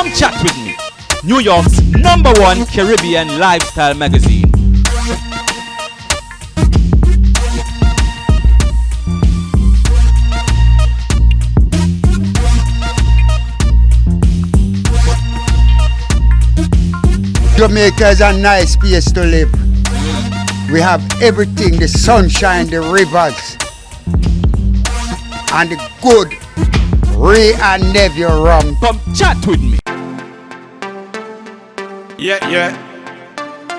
Come chat with me. New York's #1 Caribbean lifestyle magazine. Jamaica is a nice place to live. We have everything, the sunshine, the rivers, and the good Ray and Nephew rum. Come chat with me. Yeah.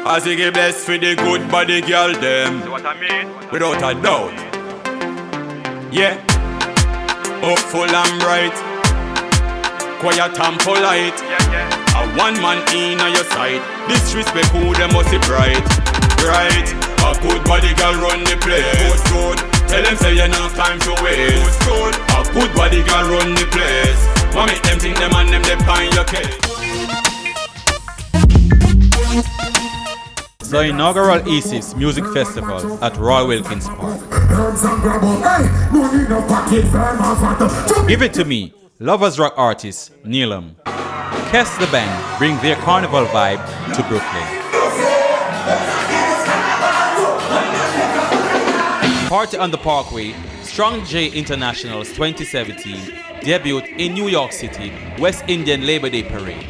I say get blessed for the good body girl them. That's what I mean. Without a doubt. Yeah. Hopeful and bright. Quiet and polite. Yeah. A one man in on your side. Disrespect who them must be bright. Right. A good body girl run the place. Good. Tell them say you enough time to waste. Good. A good body girl run the place. Want make them think them and them they find your case. The inaugural E6 Music Festival at Roy Wilkins Park. Give it to me, Lovers Rock artist Neelam. Kes the Band bring their carnival vibe to Brooklyn. Party on the Parkway, Strong J International's 2017 debut in New York City, West Indian Labor Day Parade.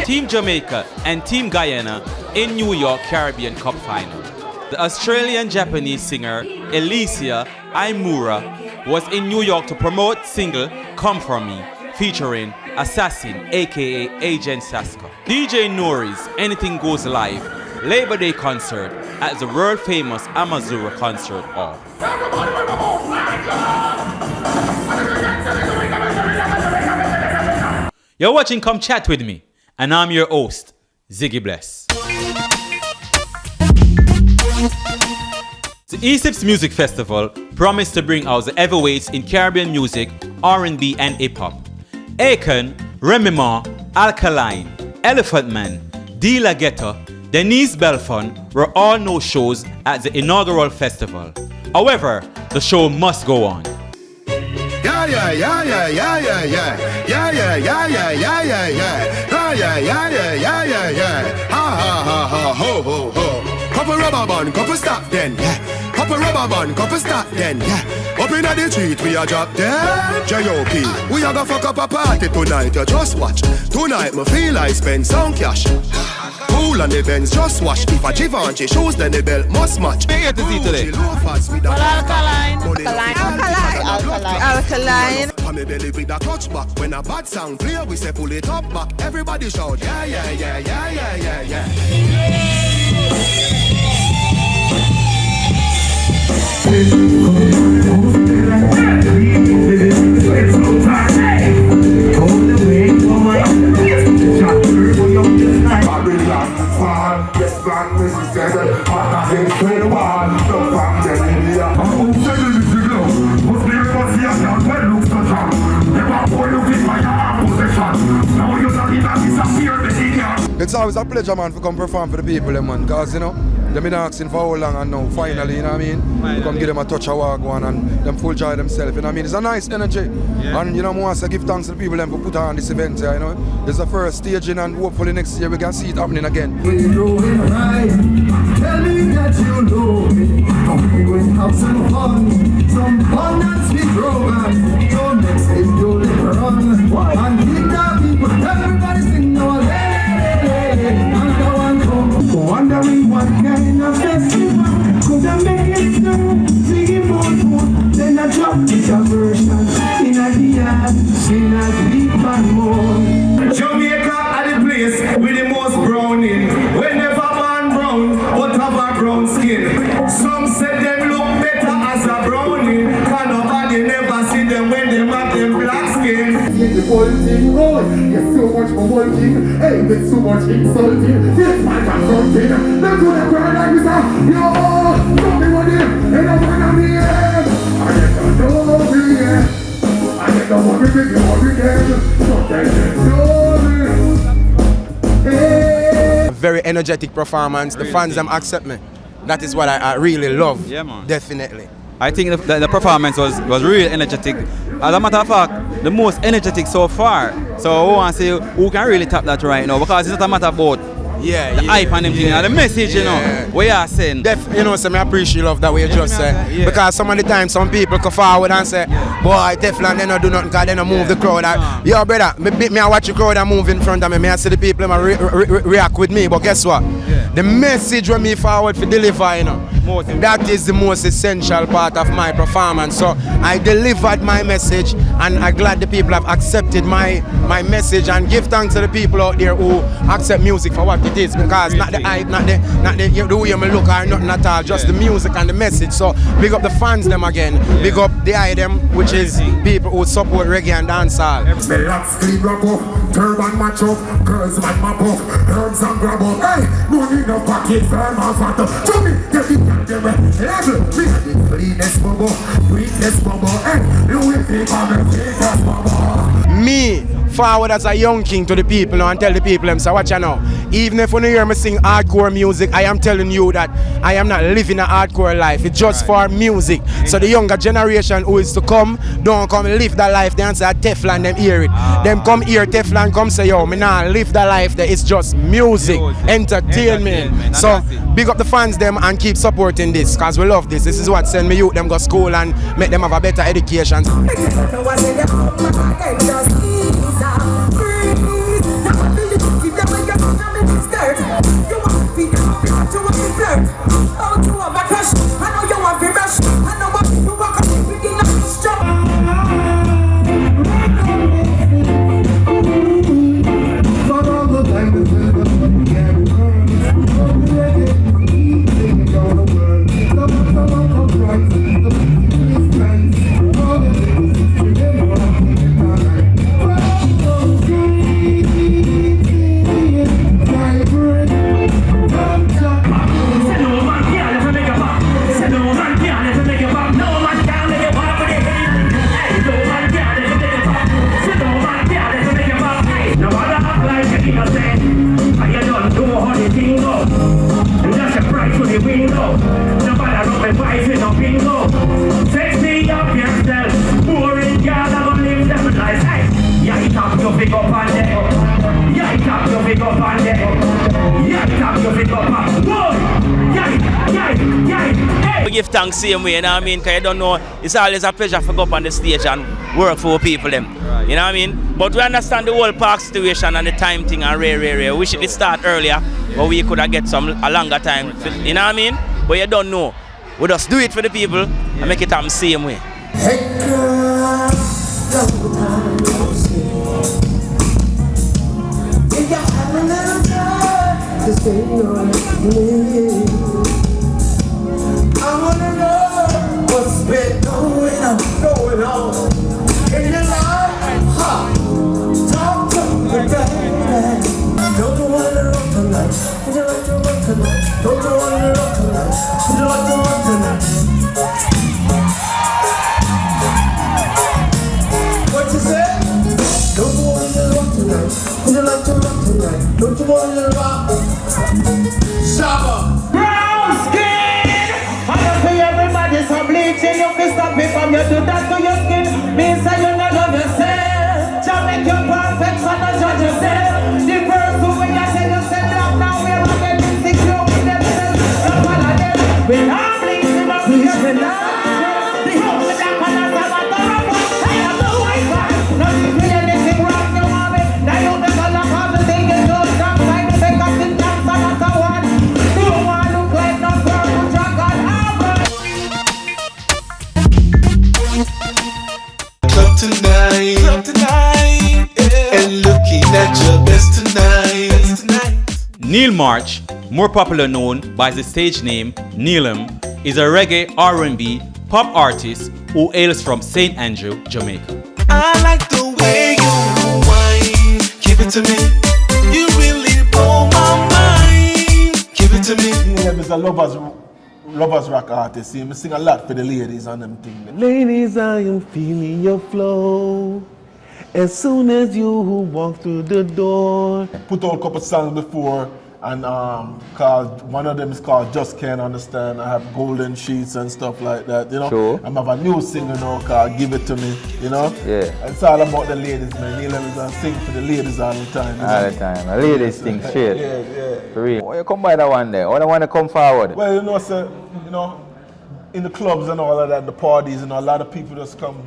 Team Jamaica and Team Guyana in New York Caribbean Cup Final. The Australian-Japanese singer Alicia Aimura was in New York to promote single Come From Me featuring Assassin aka Agent Saska. DJ Nori's Anything Goes Live Labor Day concert at the world famous Amazura Concert Hall. You're watching Come Chat With Me, and I'm your host, Ziggy Bless. The E6 Music Festival promised to bring out the heavyweights in Caribbean music, R&B and hip-hop. Akon, Remy Ma, Alkaline, Elephant Man, De La Ghetto, Denise Belfon were all no-shows at the inaugural festival. However, the show must go on. Yeah. Ha, ho. Couple rubber band, couple stop then, yeah. Couple rubber band, couple stop then, yeah. Up inna the street, we a drop dead. J.O.P. We a go fuck up a party tonight, you just watch. Tonight, me feel I spend some cash. Cool on the Benz, just watch. If a Givenchy shoes, then the belt must match. Big to see today. Alkaline. On me belly with a clutch back. When a bad sound clear, we say pull it up back. Everybody shout, yeah. It's always a pleasure, man, to come perform for the people, man. Because, you know, they've been asking for how long and now, finally, you know what I mean? We come give them a touch of walk one and them full joy themselves, you know what I mean? It's a nice energy. Yeah. And, you know, I want to give thanks to the people them for put on this event here, you know? It's the first staging and hopefully next year we can see it happening again. Tell me that you know me. We will have some fun that's with romance. Don't next is you'll run and hit that people. Everybody sing no wondering what kind of festival could I make it through? Singing more, then I drop this version in a yard, in a deep and more. Jamaica are the place with the most browning. Whenever man brown, but have a brown skin. Some say them look better as a brownie. Can nobody never see them when they have them black skin. The whole thing rolling. There's so much for working. Hey, there's so much insulting. This man got something. Let's do the ground like this. Yo, don't be money. And I'm gonna be here. I get the door here. I get the money with you all again. Don't get the door. Very energetic performance. The fans them accept me. That is what I really love. Yeah, man. Definitely. I think the performance was really energetic. As a matter of fact, the most energetic so far. So I want to see who can really tap that right now, because it's not a matter about Yeah, the hype and everything, and the message, you know, what you are saying. You know, so I appreciate love that way you just say. Because some of the time some people come forward and say, boy, Teflon, they don't do nothing because they don't move the crowd. Yo, brother, me I watch the crowd and move in front of me. I see the people react with me. But guess what? The message when me forward for deliver, you know, that is the most essential part of my performance. So I delivered my message, and I'm glad the people have accepted my message, and give thanks to the people out there who accept music for what it is, because not the hype, not the way you look or nothing at all, just the music and the message. So big up the fans them again, big up the item, which is people who support reggae and dancehall. Me lots clean wrap up, turban match up, girls man map up, herbs and grab up. Hey, no need no pocket, firm and fat up. Show me, get it down there, level. Me had the cleanest bubble, sweetest bubble. Hey, Louis V. Bubble, sweetest bubble. Me forward as a young king to the people now and tell the people them, so watch you now. Even if you don't hear me sing hardcore music, I am telling you that I am not living a hardcore life. It's just for music. So the younger generation who is to come, don't come live that life. They answer Teflon, them hear it. Them come hear Teflon, come say, yo, me nah live that life there. It's just music, entertainment. So big up the fans them and keep supporting this, because we love this. This is what send me youth them go school and make them have a better education. We give thanks same way, you know what I mean? Because you don't know, it's always a pleasure to go up on the stage and work for people them. You know what I mean? But we understand the whole park situation and the time thing and rare. We wish it start earlier, but we could have get a longer time. You know what I mean? But you don't know. We just do it for the people and make it happen same way. Hey girl, long time no see. If you have a little time to stay on me, I wanna know what's been going on in your life. Talk to me, baby. Don't you wanna rock tonight? Would you like to rock tonight? Don't you wanna rock tonight? Would you like to rock tonight? What you say? Don't you wanna rock tonight? Would you like to rock tonight? Don't you wanna rock? Shabba. Brown skin. I don't see everybody some bleaching. You can stop it from your to that to your skin. Means that you not love yourself. Just make you perfect, so not judge yourself. The first two when you say you said that now we're again insecure with themselves. That's all of them. When I'm bleaching, I'm bleaching now. The whole of that color, I'm not the rapper. I am the white man. Nothing to anything wrong, you want me. Now you never look how the thing is just down. Like the fake of the dance, I'm not the one. Don't want to look like no purple dragon. Club tonight, yeah. And looking at your best tonight. Neil March, more popular known by the stage name Neelam, is a reggae R&B pop artist who hails from St. Andrew, Jamaica. I like the way you whine. Give it to me. You really blow my mind. Give it to me. Neelam is a lovers rock artist. See, I sing a lot for the ladies on them things. Ladies, I am feeling your flow. As soon as you walk through the door. Put out a couple songs before, and called one of them is called Just Can't Understand. I have Golden Sheets and stuff like that, you know. Sure. I have a new single now called Give It To Me, you know. Yeah. It's all about the ladies, man. Neil is gonna sing for the ladies all the time. You All know? the time. The ladies think straight. Yeah. For real. Why you come by that one there? Why don't want to come forward? Well, you know, sir, you know, in the clubs and all of that, the parties, you know, a lot of people just come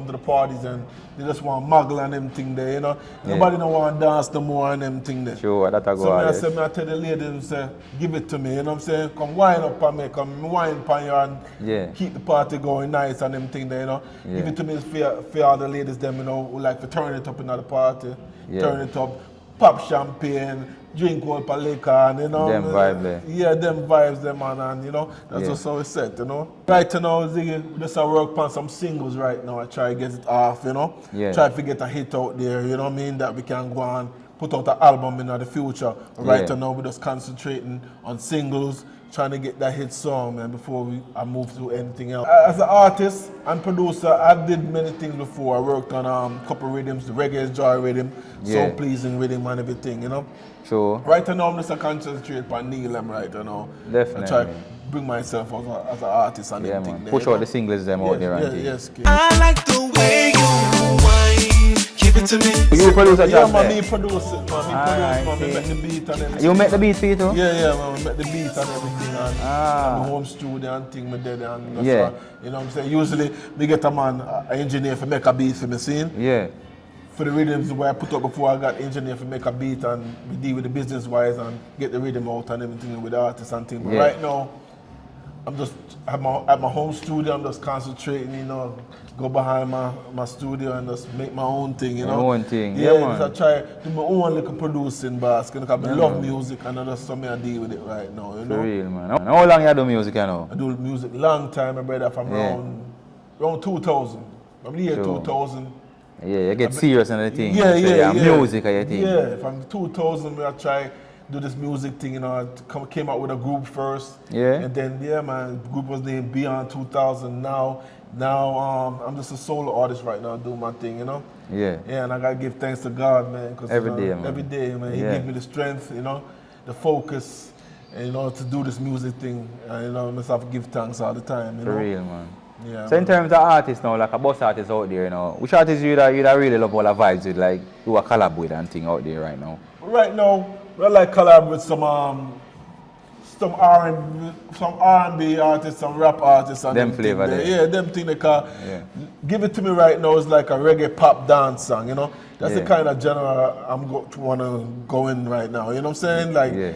to the parties and they just want muggle and them thing there, you know. Yeah. Nobody don't want to dance no more and them thing there. Sure, that I go So on. I say, I tell the ladies, say, give it to me, you know what I'm saying? Come wine up on me, come wine upon you and Yeah. keep the party going nice and them thing there, you know. Yeah. Give it to me for all the ladies them, you know, who like to turn it up in the party, Yeah. turn it up, pop champagne, drink all pa liquor, and you know. Them vibe there. Yeah, them vibes, them and you know, that's Yeah. just how it's set, you know. Right now, Ziggy, we just work on some singles right now. I try to get it off, you know. Yeah. Try to get a hit out there, you know what I mean, that we can go and put out an album in the future. Right Yeah. now, we're just concentrating on singles, trying to get that hit song, man, before I move to anything else. As an artist and producer, I did many things before. I worked on a couple rhythms, the Reggae is Joy rhythm, Yeah. So Pleasing rhythm and everything, you know. Sure. Right now, I'm just a concentrate on Neil, right, you know. Definitely. I try to bring myself as an artist and Yeah, everything. man. there, Push you out know? the singles them out there and Yeah, thing. yes, kid. I like the way you whine. Give it to me. You produce a Yeah, job man, there? me produce it, man. Me Alright, produce, man. Me see. make the beat and everything. You make the beat for you too? Yeah, man. We make the beat and everything. And Ah. and the home studio and thing, me dead and that's Yeah. why, you know what I'm saying? Usually, me get a man, an engineer for make a beat for me, see? Yeah. For the rhythms where I put up before I got engineer for make a beat and we deal with the business wise and get the rhythm out and everything with the artists and things. But Yeah. right now, I'm just at my home studio. I'm just concentrating, you know, go behind my studio and just make my own thing, you Your know. own thing, Yeah, yeah, man. just I try do my own little producing basket because I Yeah, love man. music and I just something I deal with it right now, you For know. real, man. And how long you do music, you know? I do music long time, my brother, from Yeah. around 2000. From the year Sure. 2000. Yeah, you get serious in the thing. Yeah, So, yeah. Music and your thing. Yeah, from 2000, I try do this music thing, you know. I came out with a group first. Yeah. And then, yeah, man, the group was named Beyond 2000. Now, I'm just a solo artist right now, doing my thing, you know. Yeah. Yeah, and I gotta give thanks to God, man. Cause, Every you know, day, man. Every day, man. He Yeah. gave me the strength, you know, the focus, and you know, to do this music thing. And you know, I myself give thanks all the time. You For know? real, man. Yeah. So in terms of artists now, like a bus artist out there, you know, which artists you that really love all the vibes with, like do a collab with and thing out there right now? Right now, I like collab with some R&B artists, some rap artists, and Them thing flavor there. there. Yeah, them thing they call. Yeah. Give It To Me right now is like a reggae pop dance song. You know, that's the Yeah. kind of genre wanna go in right now. You know what I'm saying? Like Yeah.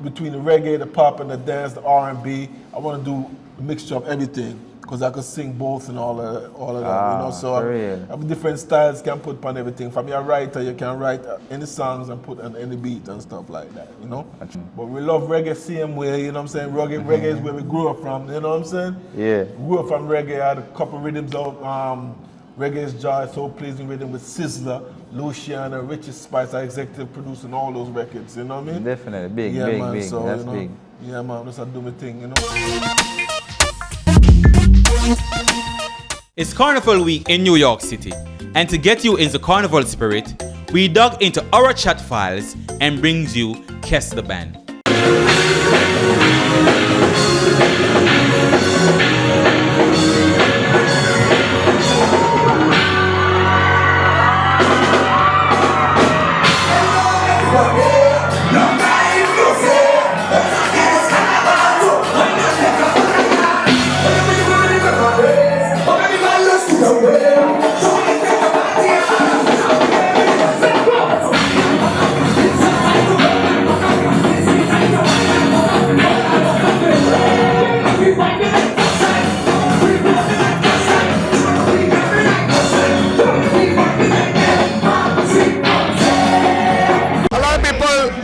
between the reggae, the pop, and the dance, the R&B, I want to do a mixture of everything. Because I could sing both and all of that, you know. So for real. I have different styles can put on everything. From your writer, you can write any songs and put on any beat and stuff like that, you know. But we love reggae same way, you know what I'm saying? Reggae is where we grew up from, you know what I'm saying? Yeah. We grew up from reggae. I had a couple rhythms of Reggae is Joy, So Pleasing rhythm with Sizzla, Luciano, Richie Spice, our executive producing all those records, you know what I mean? Definitely. Big, Yeah, big, man, big. so, That's you know, big. Yeah, man, just I do my thing, you know. It's Carnival Week in New York City, and to get you into carnival spirit, we dug into our chat files and brings you Kes the Band.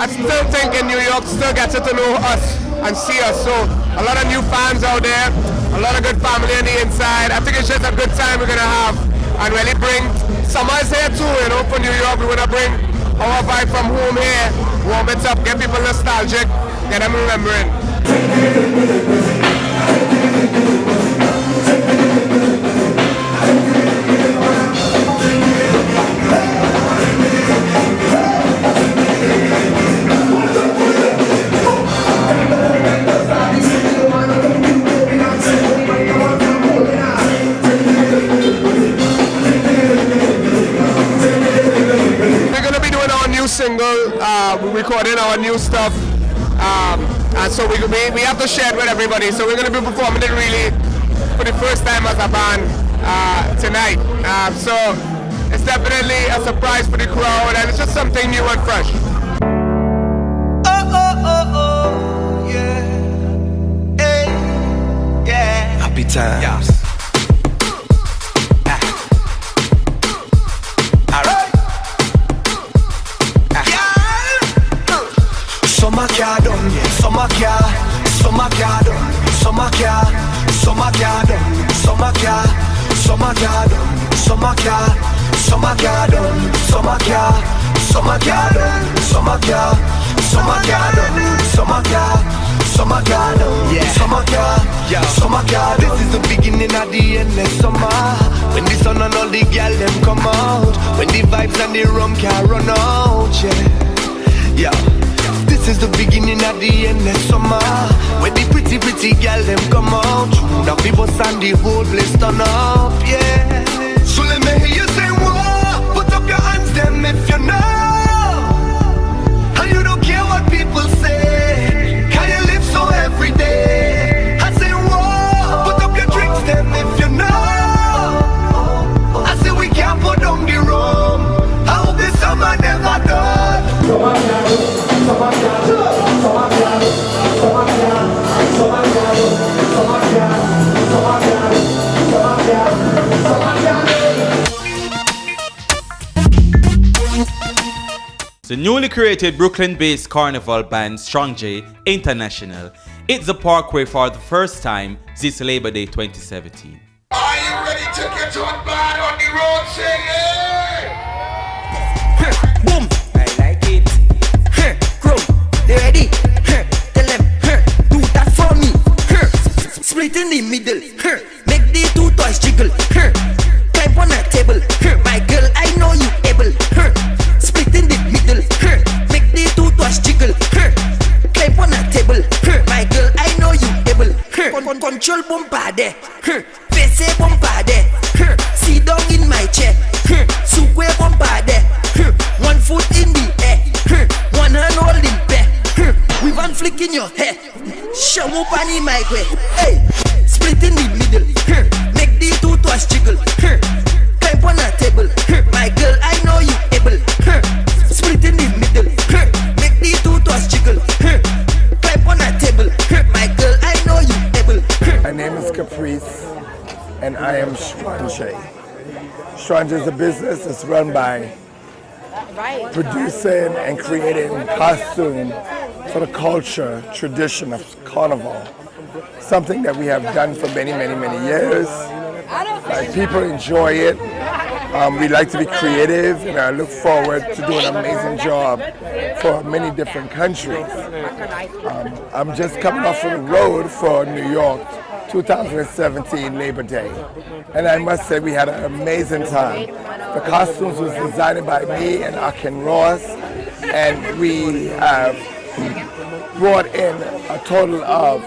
I still think in New York still gets to know us and see us. So a lot of new fans out there, a lot of good family on the inside. I think it's just a good time we're gonna have and really bring summers here too, you know, for New York. We wanna bring our vibe from home here, warm it up, get people nostalgic, get them remembering. single. We're recording our new stuff. And so we have to share it with everybody. So we're going to be performing it really for the first time as a band tonight. So it's definitely a surprise for the crowd, and it's just something new and fresh. Happy times. Yeah. Summer car done, summer car done, summer car done, summer car done, summer car done, summer car. This is the beginning of the endless summer. When the sun and all the girl them come out, when the vibes and the rum can run out, yeah. This is the beginning of the endless summer. When the pretty girl them come out, the people and the whole place turn up, yeah. So let me hear you say whoa. Put up your hands them if you know. And you don't care what people say, can you live so every day? I say whoa. Put up your drinks them if you know. I say we can't put down the rum. I hope this summer never done. The newly created Brooklyn-based carnival band Strong J International hit the Parkway for the first time this Labor Day 2017. Are you ready to get on bad on the road? Say yeah! Boom! I like it. Grow, they ready? Tell them, do that for me. Split in the middle. Make the two toys jiggle. Climb on a table. My girl, I know you able. Split in the middle. Make the two toys jiggle. Climb on a table. My girl, I know you able. Control bumper there. Face bumper there. Sit down in my chair. Sukwe bumper there. One foot in the air. One hand holding bear. With one flick in your hair. Show up on my way. Hey, split in the middle. Make the two toys jiggle. Climb on a table. My girl, I know you able. Split in the middle. Make the two toys jiggle. Climb on a table. My girl, I know you able. My name is Caprice, and I am Strong J. Strong J is a business that's run by producing and creating costume for the culture, tradition of carnival. Something that we have done for many years. Like, people enjoy it. We like to be creative, and I look forward to doing an amazing job for many different countries. I'm just coming off of the road for New York, 2017 Labor Day, and I must say we had an amazing time. The costumes was designed by me and Akin Ross, and we brought in a total of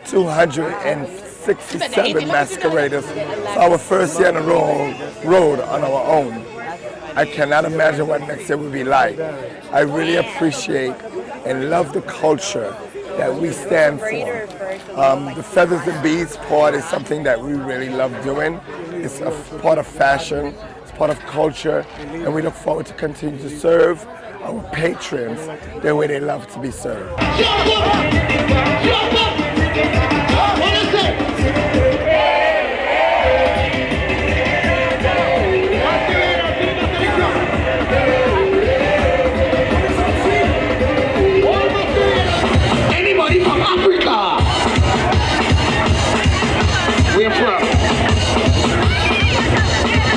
267 masqueraders. It's our first year in a road on our own. I cannot imagine what next year will be like. I really appreciate and love the culture that we stand for. The Feathers and Beads part is something that we really love doing. It's a part of fashion, it's part of culture, and we look forward to continue to serve our patrons the way they love to be served. Anybody from Africa? We're from.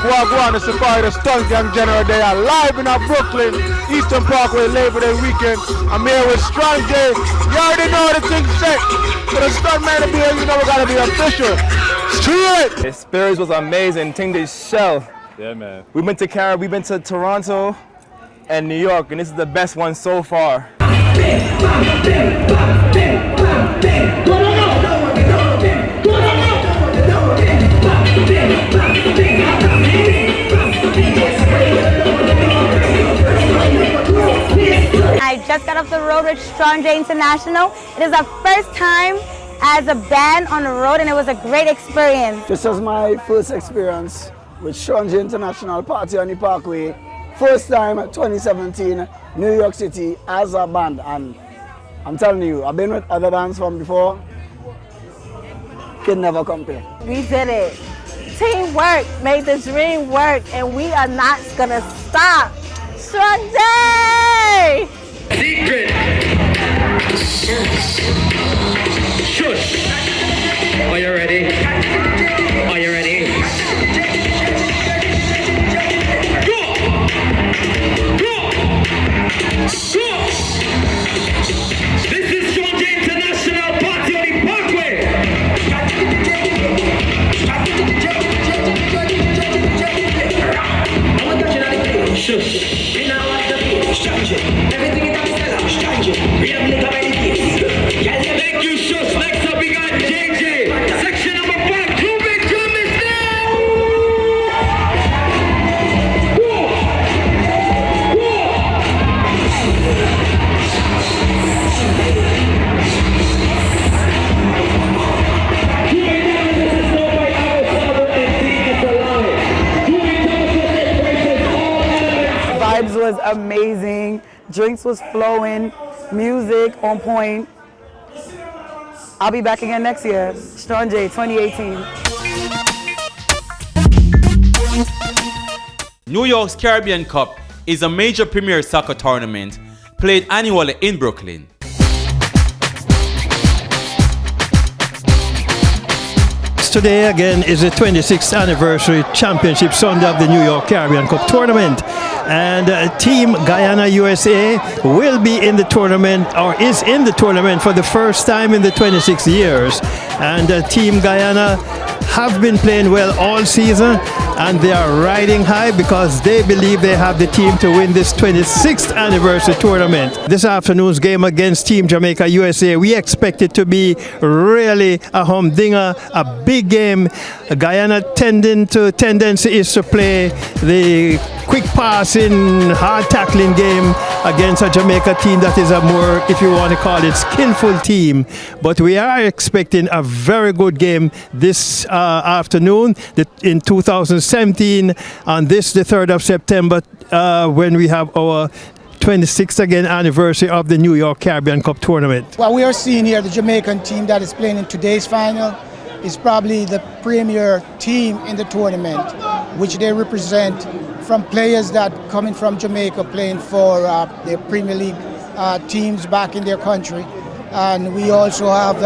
Wagwan, the Safari, the Stunt Gang General. They are live in Brooklyn, Eastern Parkway, Labor Day weekend. I'm here with Strong J. You already know the thing's set. For the stunt man to be here, you know we gotta be official. Straight! The experience was amazing. Thing they shell. Yeah, man. We've been to Toronto and New York, and this is the best one so far. just got off the road with Strong J International. It is our first time as a band on the road, and it was a great experience. This was my first experience with Strong J International Party on the Parkway. First time at 2017, New York City as a band, and I'm telling you, I've been with other bands from before, can never compare. We did it. Teamwork made the dream work, and we are not gonna stop. Strong J! Secret. Shush. Are you ready? Are you ready? This is Strong J International Party on the Parkway. I want that you know the place. Shush. We now want the place. Strong J. Everything in the cell. Strong J. We have little many things. Thank you, Shush. Next up we got JJ. Section number 5. Cubic drum is Vibes was amazing, drinks was flowing, music on point. I'll be back again next year. Strong J 2018. New York's Caribbean Cup is a major premier soccer tournament played annually in Brooklyn. Today again is the 26th anniversary championship Sunday of the New York Caribbean Cup tournament, and Team Guyana USA will be in the tournament, or is in the tournament for the first time in the 26 years, and Team Guyana have been playing well all season, and they are riding high because they believe they have the team to win this 26th anniversary tournament. This afternoon's game against Team Jamaica USA, we expect it to be really a humdinger, a big game. Guyana tendency is to play the quick passing, hard tackling game against a Jamaica team that is a more, if you want to call it, skillful team. But we are expecting a very good game this afternoon in 2017, on this, the 3rd of September, when we have our 26th again anniversary of the New York Caribbean Cup tournament. What we are seeing here, the Jamaican team that is playing in today's final, is probably the premier team in the tournament, which they represent from players that coming from Jamaica playing for their Premier League teams back in their country. And we also have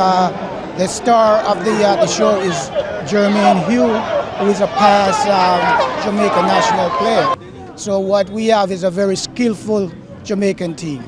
the star of the show is Jermaine Hugh, who is a past Jamaica national player. So what we have is a very skillful Jamaican team.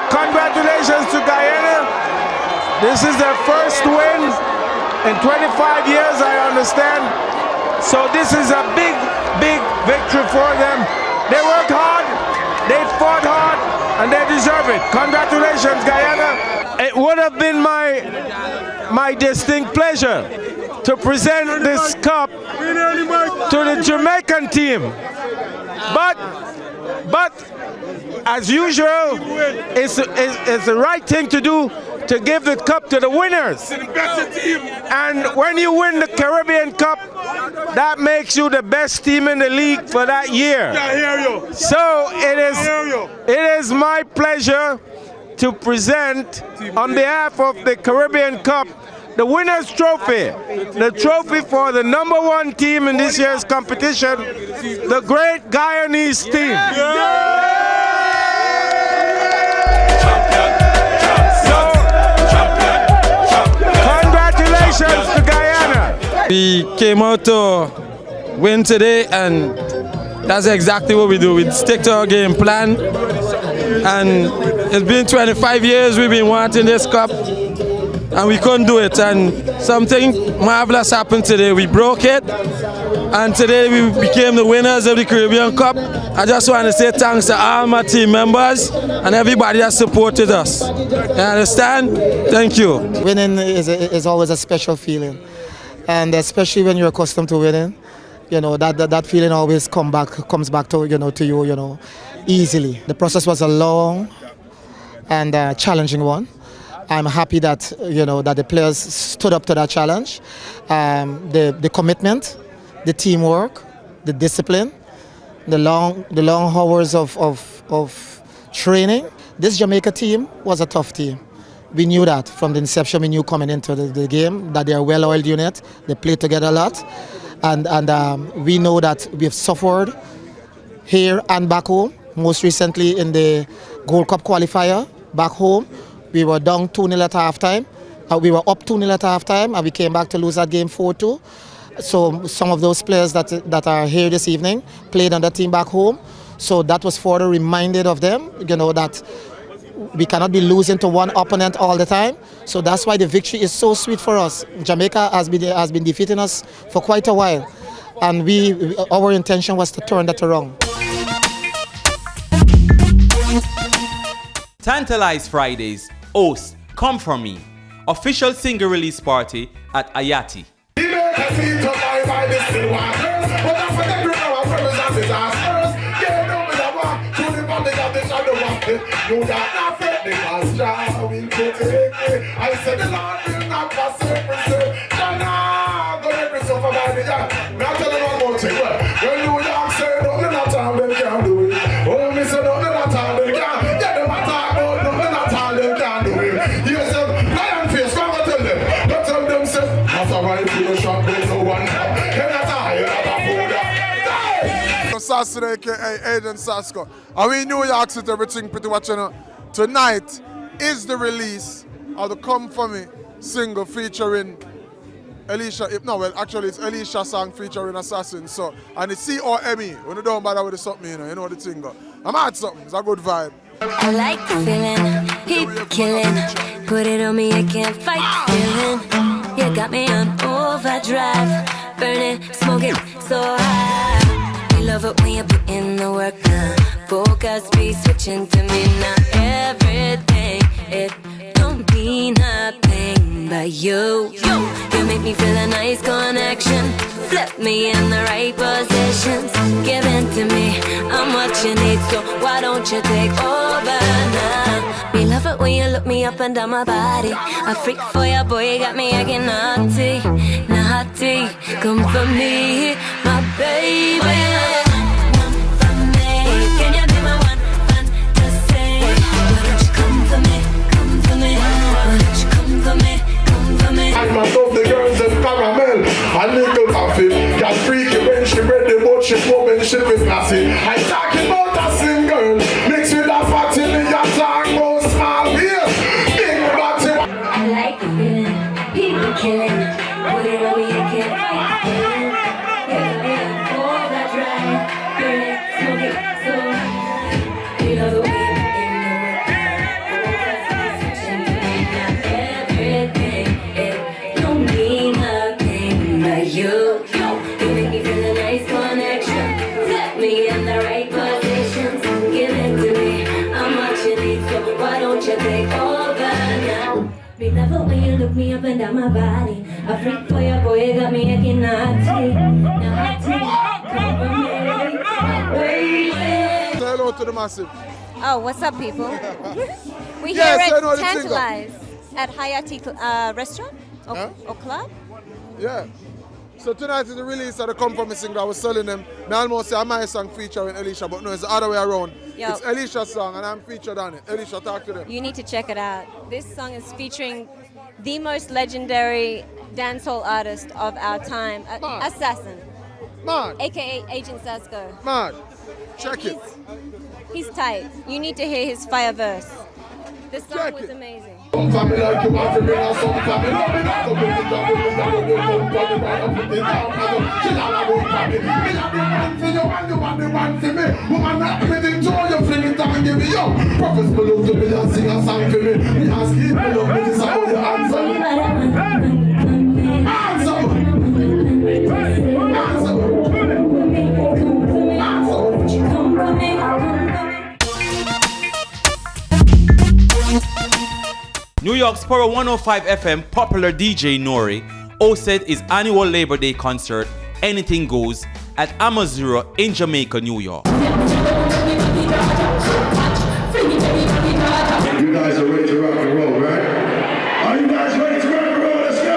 Congratulations to Guyana. This is their first win in 25 years, I understand. So this is a big, big victory for them. They worked hard, they fought hard, and they deserve it. Congratulations, Guyana. It would have been my distinct pleasure to present this cup to the Jamaican team. But as usual, it's the right thing to do to give the cup to the winners. And when you win the Caribbean Cup, that makes you the best team in the league for that year. So it is my pleasure to present on behalf of the Caribbean Cup the winner's trophy, the trophy for the #1 team in this year's competition, the great Guyanese team. Congratulations to Guyana. We came out to win today, and that's exactly what we do. We stick to our game plan, and it's been 25 years we've been wanting this cup, and we couldn't do it. And something marvelous happened today. We broke it, and today we became the winners of the Caribbean Cup. I just want to say thanks to all my team members and everybody that supported us. You understand? Thank you. Winning is always a special feeling, and especially when you're accustomed to winning, you know that feeling always comes back to you easily. The process was a long and challenging one. I'm happy that that the players stood up to that challenge. The commitment, the teamwork, the discipline, the long hours of training. This Jamaica team was a tough team. We knew that from the inception. We knew coming into the game that they are a well-oiled unit. They play together a lot, and we know that we have suffered here and back home. Most recently in the Gold Cup qualifier back home, we were down 2-0 at halftime. We were up 2-0 at halftime, and we came back to lose that game 4-2. So some of those players that are here this evening played on that team back home. So that was further reminded of them, that we cannot be losing to one opponent all the time. So that's why the victory is so sweet for us. Jamaica has been defeating us for quite a while, and our intention was to turn that around. Tantalize Fridays host Come For Me, official single release party at Ayati. Sasson, aka Aiden Sasko. And we in New York City, everything pretty much, Tonight is the release of the Come For Me single featuring Alicia. Actually it's Alicia song featuring Assassin. So, and it's C-O-M-E. When you don't bother with the something, you know the thing. I'm at something, it's a good vibe. I like the feeling, keep killing. Put it on me, I can't fight the feeling. You got me on overdrive, burning, smoking so high. Love it when you put in the work now. Focus be switching to me now. Everything, it don't mean nothing but you. You make me feel a nice connection. Flip me in the right positions. Give in to me, I'm what you need. So why don't you take over now? Me love it when you look me up and down my body. A freak for ya, boy, you got me acting naughty, naughty. Come for me, my baby. Myself, the girls in caramel and nickel coffee. Got freaky when she ready, but she popping shit with classy. I talking about a slim girl mixed with a fatty. Me a talk about small waist, big body. I like the feeling, people killing. Put it on me, I can't fight the feeling. Yeah, yeah, all that drive, burn it, smoke it, so high. You know the way. You make me feel a nice connection. Set me in the right positions. Give it to me, I'm what you need. So why don't you take over now? Be clever when you look me up and down my body. A freak for your boy, you got me acting naughty, naughty. Come for me, baby. Say hello to the massive. Oh, what's up, people? We Yes, here I know at the Tantalize at Hayati restaurant or club. Yeah. So tonight is the release of the Come For Me single. I was selling them. I almost say my song featuring Alicia, but no, it's the other way around. Yo. It's Alicia's song and I'm featured on it. Alicia, talk to them. You need to check it out. This song is featuring the most legendary dancehall artist of our time, Assassin. Man. AKA Agent Sasko. Man. Check it. He's tight. You need to hear his fire verse. This song was amazing. Some family like you want to bring us some family. No, me not go bring it up. Me not go bring it up. Me not go put it down. She not a good family. Me not the one for you and you want the one for me. Woman, not everything to you. Fling it down and give me up. Prophets me love to me and sing a song for me. Me ask you me love me. This is how you answer me. Answer me. New York's Power 105 FM popular DJ Nori hosted his annual Labor Day concert, Anything Goes, at Amazura in Jamaica, New York. You guys are ready to rock and roll, right? Are you guys ready to rock and roll? Let's go!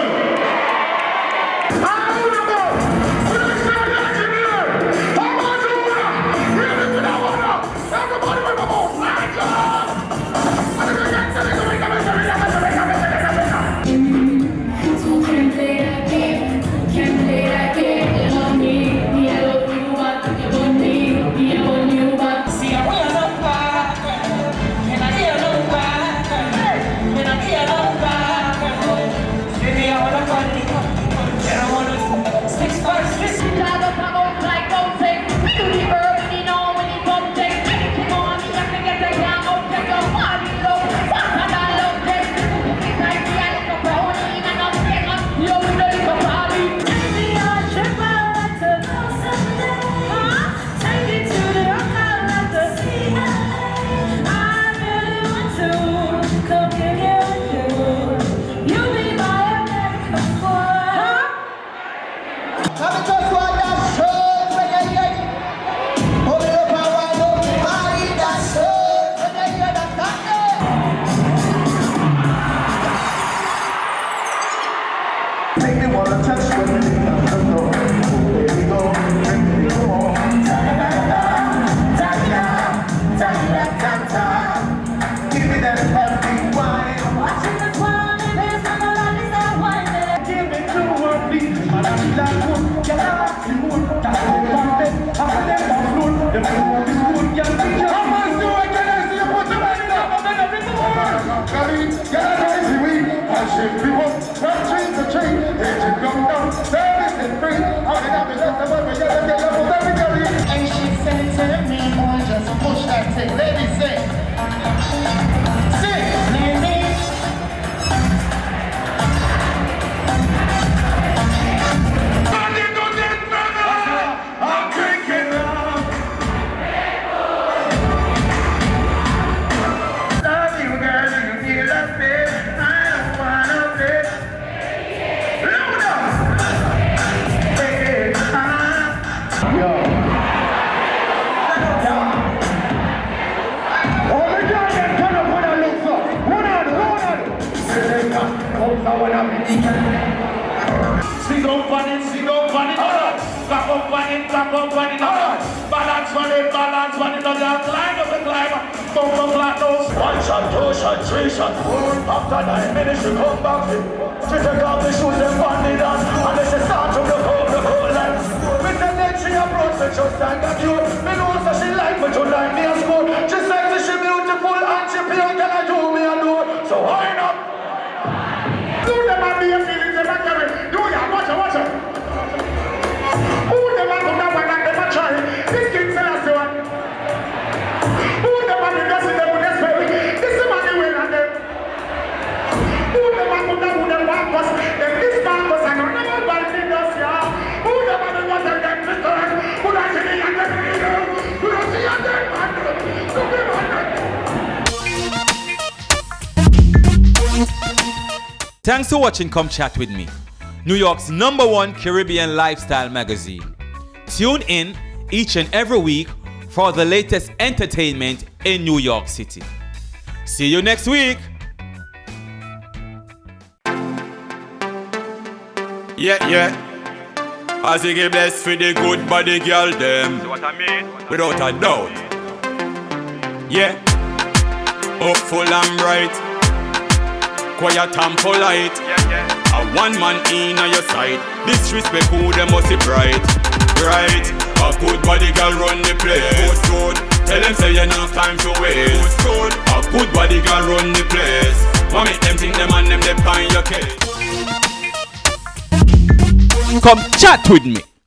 Thanks for watching Come Chat With Me, New York's #1 Caribbean lifestyle magazine. Tune in each and every week for the latest entertainment in New York City. See you next week. Yeah. As you get blessed for the good body girl them. So what I mean? Without a doubt. Yeah. Hopeful and bright. Quiet and polite. Yeah. A one man in on your side. Disrespect who them must be bright. Right. A good body girl run the place. Good. Tell them say you enough time to waste. Good. A good body girl run the place. Come make them think them and them they find your case. Come chat with me.